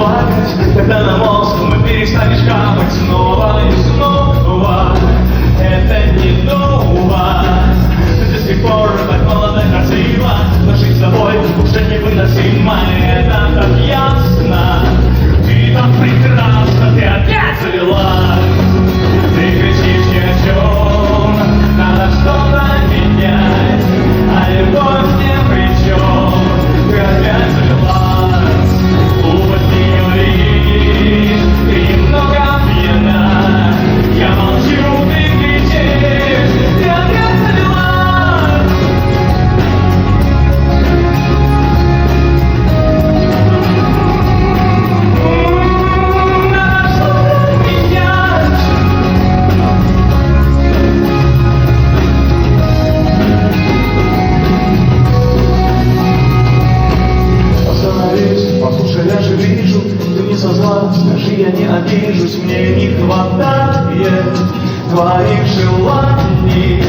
плакать, когда на мозг мы перестанешь капать снова и снова. Это не ново. Ты до сих пор так молодо красиво, но жить с тобой уже невыносимо. Это так ясно. Ты так прекрасна, ты опять завела. Ты кричишь ни о чем, надо что-то менять, а любовь не при чем. Ты опять завелась, уводни говоришь, ты немного пьяна. Я молчу, ты кричишь, ты опять завелась. Надо что-то менять. Остановись, послушай, я же вижу, ты не со зла, скажи, я не обижусь, мне не хватает твоих желаний.